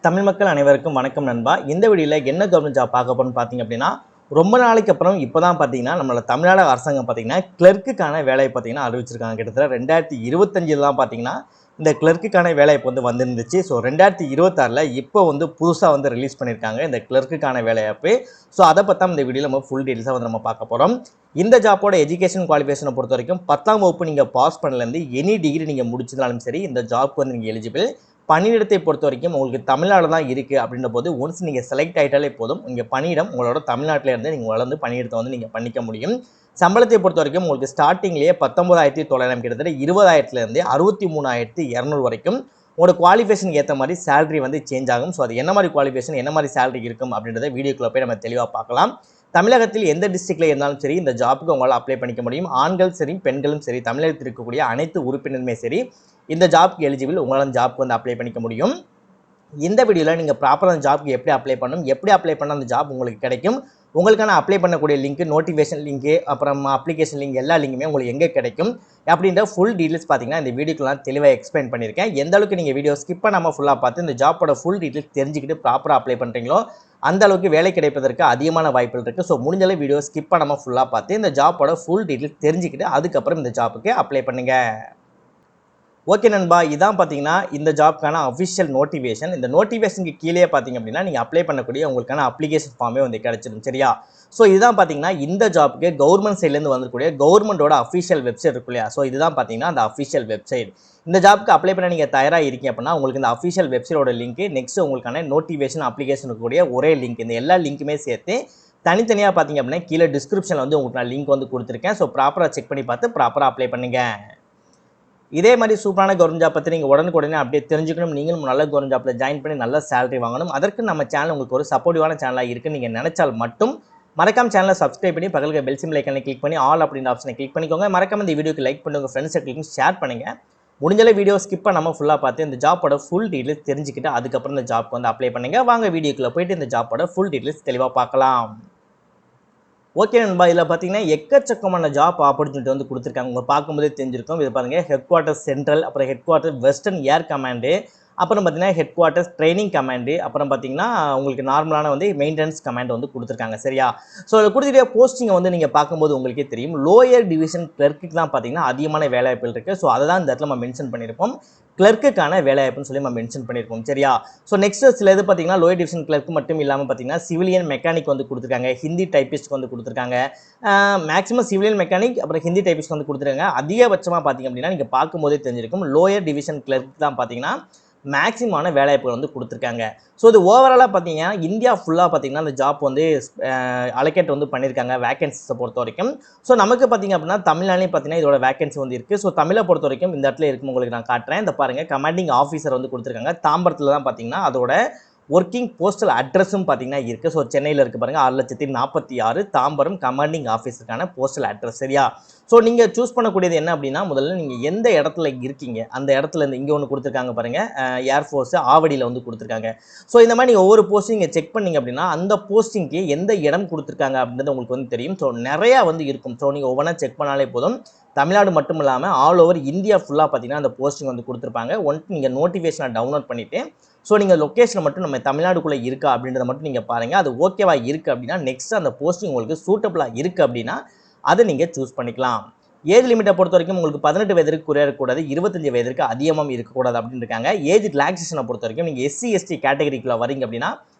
தமிழ் மக்கள் அனைவருக்கும் வணக்கம் நண்பா. இந்த வீடியோவில் என்ன கவர்மெண்ட் ஜாப் பார்க்க போகிறோம்னு பார்த்தீங்க அப்படின்னா, ரொம்ப நாளைக்கு அப்புறம் இப்போ தான் பார்த்தீங்கன்னா, நம்மளோட தமிழ்நாடு அரசாங்கம் பார்த்தீங்கன்னா, கிளர்க்குக்கான வேலையை பார்த்தீங்கன்னா அறிவிச்சிருக்காங்க. கிட்டத்தட்ட 2025 தான் பார்த்தீங்கன்னா, இந்த கிளர்க்குக்கான வேலைவாய்ப்பு வந்திருந்துச்சு. ஸோ 2026ல் இப்போ புதுசா ரிலீஸ் பண்ணியிருக்காங்க இந்த கிளர்க்குக்கான வேலைவாய்ப்பு. ஸோ அதை பற்றி தான் இந்த வீடியோவில் நம்ம ஃபுல் டீட்டெயில்ஸாக நம்ம பார்க்க போகிறோம். இந்த ஜாப்போட எஜுகேஷன் குவாலிஃபிகேஷனை பொறுத்த வரைக்கும் 10ஆம் வகுப்பு நீங்கள் பாஸ் பண்ணலேருந்து எனி டிகிரி நீங்கள் முடிச்சிருந்தாலும் சரி, இந்த ஜாப்க்கு நீங்கள் எலிஜிபிள். பணியிடத்தை பொறுத்த வரைக்கும் உங்களுக்கு தமிழ்நாடு தான் இருக்குது அப்படின்ற போது ஒன்ஸ் நீங்கள் செலக்ட் ஆகிட்டாலே போதும், இங்கே பணியிடம் உங்களோட தமிழ்நாட்டில் இருந்து நீங்கள் வளர்ந்து பணியிடத்தை நீங்கள் பண்ணிக்க முடியும். சம்பளத்தை பொறுத்த வரைக்கும் உங்களுக்கு ஸ்டார்டிங்லேயே 19,900 கிட்டத்தட்ட 20,000லேருந்து 63,200 வரைக்கும் உங்களோட குவாலிஃபிகேஷனுக்கு ஏற்ற மாதிரி சேலரி சேஞ்ச் ஆகும். ஸோ அது என்ன மாதிரி குவாலிஃபிகேஷன் என்ன மாதிரி சேலரி இருக்கும் அப்படின்றத வீடியோக்குள்ளே போய் நம்ம தெளிவாக பார்க்கலாம். தமிழகத்தில் எந்த டிஸ்ட்ரிக்டில் இருந்தாலும் சரி இந்த ஜாப்புக்கு உங்களால் அப்ளை பண்ணிக்க முடியும். ஆண்கள் சரி பெண்களும் சரி தமிழகத்தில் இருக்கக்கூடிய அனைத்து உறுப்பினருமே சரி இந்த ஜாப்க்கு எலிஜிபிள். உங்களால் ஜாப்க்கு அப்ளை பண்ணிக்க முடியும். இந்த வீடியோவில் நீங்கள் ப்ராப்பராக ஜாப்க்கு எப்படி அப்ளை பண்ணணும், எப்படி அப்ளை பண்ண அந்த ஜாப் உங்களுக்கு கிடைக்கும், உங்களுக்கான அப்ளை பண்ணக்கூடிய லிங்க், நோட்டிஃபிகேஷன் லிங்க், அப்புறம் அப்ளிகேஷன் லிங்க் எல்லா லிங்குமே உங்களுக்கு எங்கே கிடைக்கும் அப்படின்ற ஃபுல் டீட்டெயில்ஸ் பார்த்தீங்கன்னா இந்த வீடியோக்குலாம் தெளிவாக எக்ஸ்பிளைன் பண்ணியிருக்கேன். எந்த அளவுக்கு நீங்கள் வீடியோ ஸ்கிப் பண்ணாமல் ஃபுல்லாக பார்த்து இந்த ஜாப்போட ஃபுல் டீட்டெயில்ஸ் தெரிஞ்சுக்கிட்டு ப்ராப்பராக அப்ளை பண்ணுறீங்களோ அந்த அளவுக்கு வேலை கிடைப்பதற்கு அதிகமான வாய்ப்புகள் இருக்குது. ஸோ முடிஞ்சளவு வீடியோ ஸ்கிப் பண்ணாமல் ஃபுல்லாக பார்த்து இந்த ஜாப்போட ஃபுல் டீட்டெயில்ஸ் தெரிஞ்சுக்கிட்டு அதுக்கப்புறம் இந்த ஜாப்புக்கு அப்ளை பண்ணுங்கள். ஓகே நண்பா, இதான் பார்த்தீங்கன்னா இந்த ஜாப்க்கான அஃபிஷியல் நோட்டிஃபிகேஷன். இந்த நோட்டிஃபிகேஷனுக்கு கீழே பார்த்தீங்க அப்படின்னா நீங்கள் அப்ளை பண்ணக்கூடிய உங்களுக்கான அப்ளிகேஷன் ஃபார்மே கிடைச்சிடும். சரியா? ஸோ இதுதான் பார்த்தீங்கன்னா இந்த ஜாப்புக்கு கவர்மெண்ட் சைட்லேருந்து வந்துக்கூடிய கவர்மெண்ட்டோட அஃபிஷியல் வெப்சைட் இருக்கும் இல்லையா? ஸோ இதுதான் பார்த்தீங்கன்னா அந்த அஃபிஷியல் வெப்சைட். இந்த ஜாப்புக்கு அப்ளை பண்ண நீங்கள் தயாராக இருக்கீங்க அப்படின்னா உங்களுக்கு இந்த அஃபிஷியல் வெப்சைட்டோட லிங்க், நெக்ஸ்ட் உங்களுக்கான நோட்டிஃபிகேஷன் அப்ளிகேஷனுக்கு கூடிய ஒரே லிங்க், இந்த எல்லா லிங்க்குமே சேர்த்து தனித்தனியாக பார்த்தீங்க அப்படின்னா கீழே டிஸ்கிரிப்ஷனில் உங்களுக்கு நான் லிங்க் கொடுத்துருக்கேன். ஸோ ப்ராப்பராக செக் பண்ணி பார்த்து ப்ராப்பராக அப்ளை பண்ணுங்கள். இதே மாதிரி சூப்பரான கவர்மெண்ட் ஜாப் பற்றி நீங்கள் உடனுக்குடனே அப்படியே தெரிஞ்சுக்கணும், நீங்களும் நல்ல கவர்மெண்ட் ஜாப்பில் ஜாயின் பண்ணி நல்ல சேலரி வாங்கணும். அதற்கு நம்ம சேனல் உங்களுக்கு ஒரு சப்போர்ட்டிவான சேனலாக இருக்குன்னு நீங்கள் நினைச்சால் மட்டும் மறக்காம சேனலை சப்ஸ்கிரைப் பண்ணி பக்கத்தில் பெல் சிம்பிள் ஐக்கனை கிளிக் பண்ணி ஆல் அப்படின்ற ஆப்ஷனை கிளிக் பண்ணிக்கோங்க. மறக்காம இந்த வீடியோக்கு லைக் பண்ணுங்க, ஃப்ரெண்ட்ஸ் சர்க்கிளுக்கும் ஷேர் பண்ணுங்கள். முடிஞ்சளவு வீடியோ ஸ்கிப் பண்ணாமல் ஃபுல்லாக பார்த்து இந்த ஜாப்போட ஃபுல் டீட்டெயில்ஸ் தெரிஞ்சுக்கிட்டு அதுக்கப்புறம் இந்த ஜாப்க்கு அப்ளை பண்ணுங்கள். வாங்க வீடியோக்குள்ளே போயிட்டு இந்த ஜாப்போட ஃபுல் டீட்டெயில்ஸ் தெளிவாக பார்க்கலாம். ஓகே நண்பா, இதில் பார்த்தீங்கன்னா எக்கச்சக்கமான ஜாப் ஆப்பர்ச்சுனிட்டி கொடுத்துருக்காங்க. உங்கள் பார்க்கும்போதே தெரிஞ்சிருக்கும். இது பாருங்கள், ஹெட் குவார்ட்டர்ஸ் சென்ட்ரல், அப்புறம் ஹெட் குவார்ட்டர் வெஸ்டர்ன் ஏர் கமாண்டு, அப்புறம் பார்த்தீங்கன்னா ஹெட் குவார்ட்டர்ஸ் ட்ரைனிங் கமாண்டு, அப்புறம் பார்த்தீங்கன்னா உங்களுக்கு நார்மலான மெயின்டெனன்ஸ் கமாண்ட் கொடுத்துருக்காங்க. சரியா? ஸோ அதில் கொடுத்துட்டு போஸ்டிங்கை நீங்கள் பார்க்கும்போது உங்களுக்கே தெரியும், லோயர் டிவிஷன் கிளர்க்கு தான் பார்த்தீங்கன்னா அதிகமான வேலைவாய்ப்புகள் இருக்குது. ஸோ அதை தான் இந்த இடத்துல நம்ம மென்ஷன் பண்ணியிருப்போம், கிளர்க்குக்கான வேலைவாய்ப்புன்னு சொல்லி நம்ம மென்ஷன் பண்ணியிருப்போம். சரியா? ஸோ நெக்ஸ்ட் சில இது பார்த்தீங்கன்னா லோயர் டிவிஷன் கிளர்க் மட்டும் இல்லாமல் பார்த்தீங்கன்னா சிவிலியன் மெக்கானிக் கொடுத்துருக்காங்க, ஹிந்தி டைப்பிஸ்ட் கொடுத்துருக்காங்க. மேக்ஸிமம் சிவிலியன் மெக்கானிக் அப்புறம் ஹிந்தி டைப்பிஸ்ட் கொடுத்துருக்காங்க. அதிகபட்சமாக பார்த்தீங்க அப்படின்னா நீங்கள் பார்க்கும்போதே தெரிஞ்சிருக்கும், லோயர் டிவிஷன் கிளர்க் தான் பார்த்தீங்கன்னா மேக்ஸிமான வேலைவாய்ப்புகள் கொடுத்துருக்காங்க. ஸோ இது ஓவராலாக பார்த்தீங்கன்னா இந்தியா ஃபுல்லாக பார்த்தீங்கன்னா இந்த ஜாப் அலோகேட் பண்ணியிருக்காங்க வேகன்சிஸை பொறுத்த வரைக்கும். ஸோ நமக்கு பார்த்தீங்க அப்படின்னா தமிழ்நாட்டிலையும் பார்த்தீங்கன்னா இதோட வேகன்சி இருக்குது. ஸோ தமிழை பொறுத்த வரைக்கும் இந்த இடத்துல இருக்கும் உங்களுக்கு நான் காட்டுறேன். இந்த பாருங்கள், கமாண்டிங் ஆஃபீஸர் கொடுத்துருக்காங்க. தாம்பரத்தில் தான் பார்த்தீங்கன்னா அதோட ஒர்க்கிங் போஸ்டல் அட்ரஸும் பார்த்தீங்கன்னா இருக்குது. ஸோ சென்னையில் இருக்குது பாருங்கள், 6,46,000 தாம்பரம் கமாண்டிங் ஆஃபீஸருக்கான போஸ்டல் அட்ரஸ். சரியா? ஸோ நீங்கள் சூஸ் பண்ணக்கூடியது என்ன அப்படின்னா, முதல்ல நீங்கள் எந்த இடத்துல இருக்கீங்க அந்த இடத்துல இருந்து இங்கே ஒன்று கொடுத்துருக்காங்க பாருங்கள், ஏர்ஃபோர்ஸ் ஆவடியில் கொடுத்துருக்காங்க. ஸோ இந்த மாதிரி நீங்கள் ஒவ்வொரு போஸ்டிங் நீங்கள் செக் பண்ணிங்க அப்படின்னா அந்த போஸ்டிங்க்கு எந்த இடம் கொடுத்துருக்காங்க அப்படின்றது உங்களுக்கு தெரியும். ஸோ நிறையா இருக்கும். ஸோ நீங்கள் ஒவ்வொன்றா செக் பண்ணாலே போதும். தமிழ்நாடு மட்டும் இல்லாமல் ஆல் ஓவர் இந்தியா ஃபுல்லாக பார்த்தீங்கன்னா அந்த போஸ்டிங் கொடுத்துருப்பாங்க. ஒன்ட்டு நீங்கள் நோட்டிஃபிகேஷனை டவுன்லோட் பண்ணிவிட்டு ஸோ நீங்கள் லொக்கேஷனை மட்டும் நம்ம தமிழ்நாடுக்குள்ளே இருக்கா அப்படின்றத மட்டும் நீங்கள் பாருங்கள். அது ஓகேவா இருக்குது அப்படின்னா நெக்ஸ்ட் அந்த போஸ்டிங் உங்களுக்கு சூட்டபிளாக இருக்குது அப்படின்னா அதை நீங்கள் சூஸ் பண்ணிக்கலாம். ஏஜ் லிமிட்டை பொறுத்த வரைக்கும் உங்களுக்கு 18 வயதிற்கு குறைய இருக்கக்கூடாது, 25 வயதிற்கு அதிகமாக இருக்கக்கூடாது அப்படின்னு இருக்காங்க. ஏஜ் ரிலாக்ஸேஷனை பொறுத்த வரைக்கும் நீங்கள் SC ST கேட்டகரிக்குள்ளே வரீங்க அப்படின்னா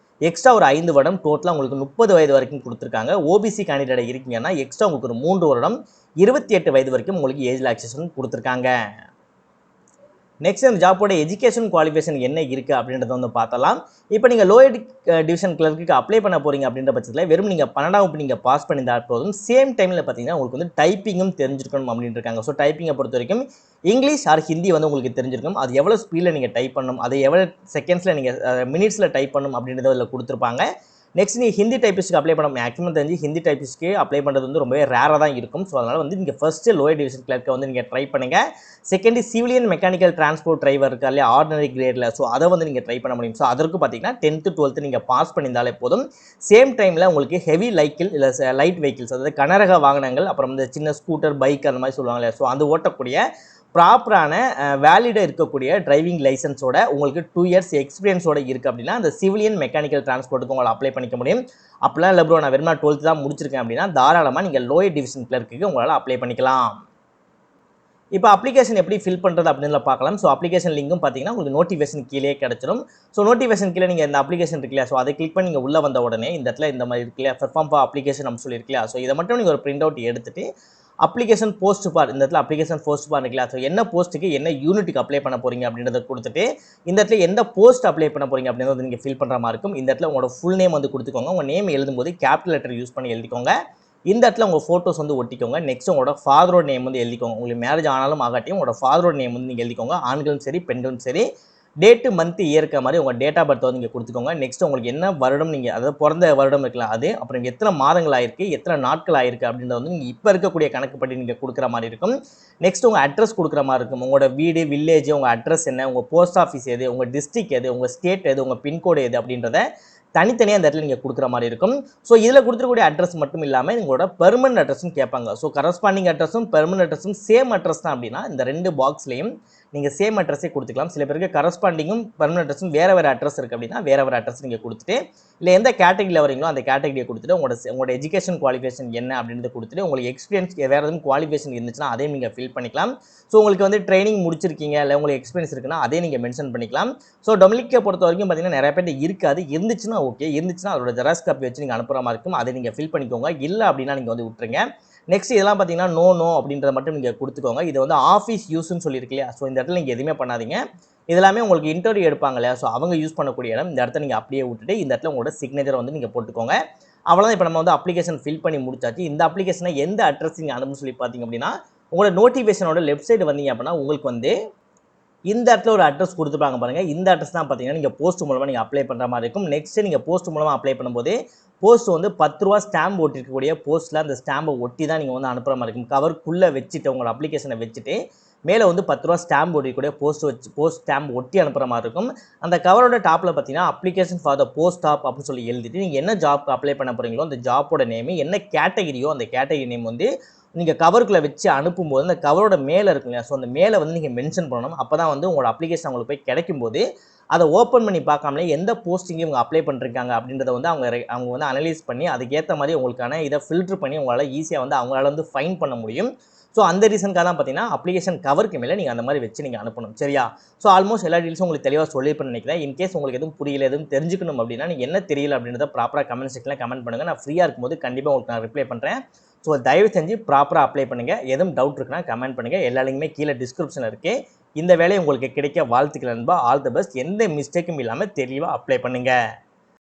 எக்ஸ்ட்ரா ஒரு 5 வருடம், டோட்டலாக உங்களுக்கு 30 வயது வரைக்கும் கொடுத்துருக்காங்க. OBC கேண்டிடேட் இருக்கீங்கன்னா எக்ஸ்ட்ரா உங்களுக்கு ஒரு 3 வருடம், 28 வயது வரைக்கும் உங்களுக்கு ஏஜ் ரிலாக்ஸேஷன் கொடுத்துருக்காங்க. நெக்ஸ்ட் இந்த ஜாப்போட எஜுகேஷன் குவாலிஃபிகேஷன் என்ன இருக்குது அப்படின்றத பார்த்தலாம். இப்போ நீங்கள் லோயர் டிவிஷன் கிளர்க்கு அப்ளை பண்ண போகிறீங்க அப்படின்ற பட்சத்தில் வெறும் நீங்கள் 12ஆம் வகுப்பு நீங்கள் பாஸ் பண்ணியிருந்தால் போதும். சேம் டைமில் பார்த்தீங்கன்னா உங்களுக்கு டைப்பிங்கும் தெரிஞ்சிருக்கணும் அப்படின்னு இருக்காங்க. ஸோ டைப்பிங்கை பொறுத்த வரைக்கும் இங்கிலீஷ் ஆர் ஹிந்தி உங்களுக்கு தெரிஞ்சிருக்கும். அது எவ்வளோ ஸ்பீடில் நீங்கள் டைப் பண்ணணும், அதை எவ்வளோ செகண்ட்ஸில் நீங்கள் மினிட்ஸில் டைப் பண்ணணும் அப்படின்றத அதில் கொடுத்துருப்பாங்க. நெக்ஸ்ட் நீங்கள் ஹிந்தி டைப்பிஸ்ட்டுக்கு அப்ளை பண்ண மேக்ஸிமம் தெரிஞ்சு ஹிந்தி டைப்பிஸ்ட்டுக்கு அப்ளை பண்ணுறது ரொம்பவே ரேராக தான் இருக்கும். ஸோ அதனால் நீங்கள் ஃபஸ்ட்டு லோயர் டிவிஷன் கிளர்க்கை நீங்கள் ட்ரை பண்ணுங்கள். Second civilian mechanical transport driver இருக்கா இல்லையா ஆர்டினரி கிரேடில், ஸோ அதை நீங்கள் ட்ரை பண்ண முடியும். ஸோ அதற்கு பார்த்தீங்கன்னா 10th 12th நீங்கள் பாஸ் பண்ணியிருந்தாலே போதும். சேம் டைமில் உங்களுக்கு ஹெவி லைக்கிள் இல்லை லைட் வெஹிக்கிள்ஸ், அதாவது கனரக வாகனங்கள், அப்புறம் இந்த சின்ன ஸ்கூட்டர் பைக் அந்த மாதிரி சொல்லுவாங்க இல்லையா, ஸோ அது ஓட்டக்கூடிய ப்ராப்பரான வேலிடாக இருக்கக்கூடிய டிரைவிங் லைசன்ஸோட உங்களுக்கு 2 இயர்ஸ் எக்ஸ்பீரியன்ஸோட இருக்குது அப்படின்னா அந்த சிவிலியன் மெக்கானிக்கல் டிரான்ஸ்போர்ட்டுக்கு உங்களை அப்ளை பண்ணிக்க முடியும். அப்படிலாம் இல்லை ப்ரோ, நான் வெறும் 12th தான் முடிச்சிருக்கேன் அப்படின்னா தாராளமாக நீங்கள் லோயர் டிவிஷன் கிளர்க்குக்கு உங்களால் அப்ளை பண்ணிக்கலாம். இப்போ அப்ளிகேஷன் எப்படி ஃபில் பண்ணுறது அப்படின்னு பார்க்கலாம். ஸோ அப்ளிகேஷன் லிங்கும் பார்த்தீங்கன்னா உங்களுக்கு நோட்டிஃபிகேஷன் கீழே கிடச்சிடும். ஸோ நோட்டிஃபிகேஷன் கீழே நீங்கள் இந்த அப்ளிகேஷன் இருக்குல்லையா, ஸோ அதை கிளிக் பண்ணி நீங்கள் உள்ளே வந்த உடனே இந்த இடத்துல இந்த மாதிரி இருக்குல்லையா, பெர்ஃபார்ம் ஃபார் அப்ளிகேஷன் அப்படின்னு சொல்லி இருக்குல்லையா, ஸோ இதை மட்டும் நீங்கள் ஒரு பிரிண்ட் அவுட் எடுத்துட்டு அப்ளிகேஷன் போஸ்ட் பார், இந்த இடத்துல அப்ளிகேஷன் போஸ்ட் பார் இருக்குல்லையா, ஸோ என்ன போஸ்ட்டுக்கு என்ன யூனிட்டுக்கு அப்ளை பண்ண போகிறீங்க அப்படின்றத கொடுத்துட்டு இந்த இடத்துல எந்த போஸ்ட் அப்ளை பண்ண போகிறீங்க அப்படின்றத நீங்கள் ஃபில் பண்ணுற மாதிரி இருக்கும். இந்த இடத்துல உங்களோட ஃபுல் நேம் வந்து கொடுத்துக்கோங்க. உங்கள் நேம் எழுதும்போது கேபிட்டல் லெட்டர் யூஸ் பண்ணி எழுதிக்கோங்க. இந்த இடத்துல உங்கள் ஃபோட்டோஸ் வந்து ஒட்டிக்கோங்க. நெக்ஸ்ட் உங்களோட ஃபாதரோட நேம் வந்து எழுதிக்கோங்க. உங்களுக்கு மேரேஜ் ஆனாலும் ஆகாட்டியும் உங்களோட ஃபாதரோட நேம் வந்து நீங்கள் எழுதிக்கோங்க. ஆண்களும் சரி பெண்களும் சரி. டேட்டு மந்த் இயர்க்க மாதிரி உங்கள் டேட் ஆஃப் பர்த் வந்து நீங்கள் கொடுத்துக்கோங்க. நெக்ஸ்ட் உங்களுக்கு என்ன வருடம் நீங்கள் அதாவது பிறந்த வருடம் இருக்கலாம் அது, அப்புறம் எத்தனை மாதங்கள் ஆயிருக்கு, எத்தனை நாட்கள் ஆயிருக்கு அப்படின்றத வந்து நீங்கள் இப்போ இருக்கக்கூடிய கணக்குப்படி நீங்கள் கொடுக்குற மாதிரி இருக்கும். நெக்ஸ்ட் உங்கள் அட்ரஸ் கொடுக்குற மாதிரி இருக்கும். உங்களோட வீடு, வில்லேஜ், உங்கள் அட்ரஸ் என்ன, உங்கள் போஸ்ட் ஆஃபீஸ் எது, உங்கள் டிஸ்ட்ரிக் எது, உங்கள் ஸ்டேட் எது, உங்கள் பின்கோடு எது அப்படின்றத தனித்தனியாக அந்த இடத்துல நீங்கள் கொடுக்குற மாதிரி இருக்கும். ஸோ இதில் கொடுத்துருக்கூடிய அட்ரஸ் மட்டும் இல்லாமல் உங்களோட பெர்மனன்ட் அட்ரஸும் கேட்பாங்க. ஸோ கரஸ்பாண்டிங் அட்ரஸும் பெர்மனன்ட் அட்ரஸும் சேம் அட்ரஸ் தான் அப்படின்னா இந்த 2 பாக்ஸ்லையும் நீங்கள் சேம் அட்ரஸே கொடுத்துக்கலாம். சில பேருக்கு கரஸ்பாண்டிங்கும் பெர்மனன்ட் அட்ரஸும் வேறு அட்ரஸ் இருக்குது அப்படின்னா வேறு அட்ரஸ் நீங்கள் கொடுத்துட்டு, இல்லை எந்த கேட்டகரியில் வரீங்களோ அந்த கேட்டகரியை கொடுத்துட்டு உங்களோட எஜுகேஷன் குவாலிஃபிகேஷன் என்ன அப்படின்றத கொடுத்துட்டு உங்களுக்கு எக்ஸ்பீரியன்ஸ் வேறு எதுவும் குவாலிஃபிகேஷன் இருந்துச்சுன்னா அதையும் நீங்கள் ஃபில் பண்ணிக்கலாம். ஸோ உங்களுக்கு வந்து ட்ரைனிங் முடிச்சிருக்கீங்க இல்லை உங்களுக்கு எக்ஸ்பீரியன்ஸ் இருக்குன்னா அதே நீங்கள் மென்ஷன் பண்ணிக்கலாம். ஸோ டொமினிக்கை பொறுத்த வரைக்கும் பார்த்தீங்கன்னா நிறைய பேர் இருக்காது. இருந்துச்சுன்னா ஓகே, இருந்துச்சுன்னா அதோட ஜெராக்ஸ் காப்பி வச்சு நீங்கள் அனுப்புகிற மாதிரி இருக்கும். அதை நீங்கள் ஃபில் பண்ணிக்கோங்க. இல்லை அப்படின்னா நீங்கள் வந்து விட்டுருங்க. நெக்ஸ்ட் இதெல்லாம் பார்த்தீங்கன்னா நோ அப்படின்றத மட்டும் நீங்கள் கொடுத்துக்கோங்க. இது வந்து ஆஃபீஸ் யூஸ்ன்னு சொல்லியிருக்கு இல்லையா, ஸோ இந்த இடத்துல நீங்கள் எதுவுமே பண்ணாதீங்க. இதெல்லாமே உங்களுக்கு இன்டர்வியூ எடுப்பாங்க இல்லையா, ஸோ அவங்க யூஸ் பண்ணக்கூடிய இடம். இந்த இடத்த நீங்கள் அப்படியே விட்டுட்டு இந்த இடத்துல உங்களோட சிக்னேச்சர் வந்து நீங்கள் போட்டுக்கோங்க. அவ்வளோதான். இப்போ நம்ம வந்து அப்ளிகேஷன் ஃபில் பண்ணி முடிச்சாச்சு. இந்த அப்ளிகேஷனை எந்த அட்ரஸ் நீங்கள் அனுப்புன்னு சொல்லி பார்த்தீங்க அப்படின்னா உங்களோட நோட்டிஃபிகேஷனோட லெஃப்ட் சைடு வந்தீங்க அப்படின்னா உங்களுக்கு வந்து இந்த இடத்துல ஒரு அட்ரஸ் கொடுத்துருப்பாங்க பாருங்கள். இந்த அட்ரஸ் தான் பார்த்தீங்கன்னா நீங்கள் போஸ்ட் மூலமாக நீங்கள் அப்ளை பண்ணுற மாதிரி இருக்கும். நெக்ஸ்ட் நீங்கள் போஸ்ட் மூலமாக அப்ளை பண்ணும்போது போஸ்ட் வந்து 10 ரூபா ஸ்டாம்ப் ஒட்டிருக்கக்கூடிய போஸ்ட்டில் அந்த ஸ்டாம்பை ஒட்டி தான் நீங்கள் வந்து அனுப்புகிற மாதிரி இருக்கும். கவருக்குள்ளே வச்சுட்டு உங்களோட அப்ளிகேஷனை வச்சுட்டு மேலே வந்து 10 ரூபா ஸ்டாம்ப் ஒட்டிக்கூடிய போஸ்ட் ஸ்டாம்ப் ஒட்டி அனுப்புகிற மாதிரி இருக்கும். அந்த கவரோட டாப்பில் பார்த்தீங்கன்னா application for the post of அப்படின்னு சொல்லி எழுதிட்டு நீங்கள் என்ன ஜாப்க்கு அப்ளை பண்ண போகிறீங்களோ அந்த ஜாப்போட நேமு, என்ன கேட்டகிரியோ அந்த கேட்டகிரி நேம் வந்து நீங்கள் கவருக்குள்ளே வச்சு அனுப்பும்போது அந்த கவரோட மேலே இருக்கும் இல்லையா, ஸோ அந்த மேலே வந்து நீங்கள் மென்ஷன் பண்ணணும். அப்போ தான் வந்து உங்களோட அப்ளிகேஷன் அவங்களுக்கு போய் கிடைக்கும்போது அதை ஓப்பன் பண்ணி பார்க்காமலே எந்த போஸ்டிங்கும் இவங்க அப்ளை பண்ணிருக்காங்க அப்படின்றத வந்து அவங்க வந்து அனலைஸ் பண்ணி அதுக்கேற்ற மாதிரி உங்களுக்கான இதை ஃபில்ட்ரு பண்ணி உங்களால் ஈஸியாக வந்து அவங்களால வந்து ஃபைன் பண்ண முடியும். ஸோ அந்த ரீசனுக்காக தான் பார்த்தீங்கன்னா அப்ளிகேஷன் கவருக்கு மேலே நீங்கள் அந்த மாதிரி வச்சு நீங்கள் அனுப்பணும். சரியா? ஸோ ஆல்மோஸ்ட் எல்லா டீல்ஸும் உங்களுக்கு தெளிவாக சொல்லியிருப்பேன்னு நினைக்கிறேன். இன்கேஸ் உங்களுக்கு எதுவும் புரியல, எதுவும் தெரிஞ்சுக்கணும் அப்படின்னா நீங்கள் என்ன தெரியல அப்படின்றத ப்ராப்பராக கமெண்ட் செக்ஷனில் கமெண்ட் பண்ணுங்கள். நான் ஃப்ரீயாக இருக்கும்போது கண்டிப்பாக உங்களுக்கு நான் ரிப்ளை பண்ணுறேன். ஸோ தயவு செஞ்சு ப்ராப்பராக அப்ளை பண்ணுங்கள். எதுவும் டவுட் இருக்குன்னா கமெண்ட் பண்ணுங்கள். எல்லா லிங்குமே கீழே டிஸ்கிரிப்ஷனில் இருக்குது. இந்த வேலையை உங்களுக்கு கிடைக்க வாழ்த்துக்கள் நண்பா. All the best. எந்த மிஸ்டேக்கும் இல்லாமல் தெளிவாக அப்ளை பண்ணுங்கள்.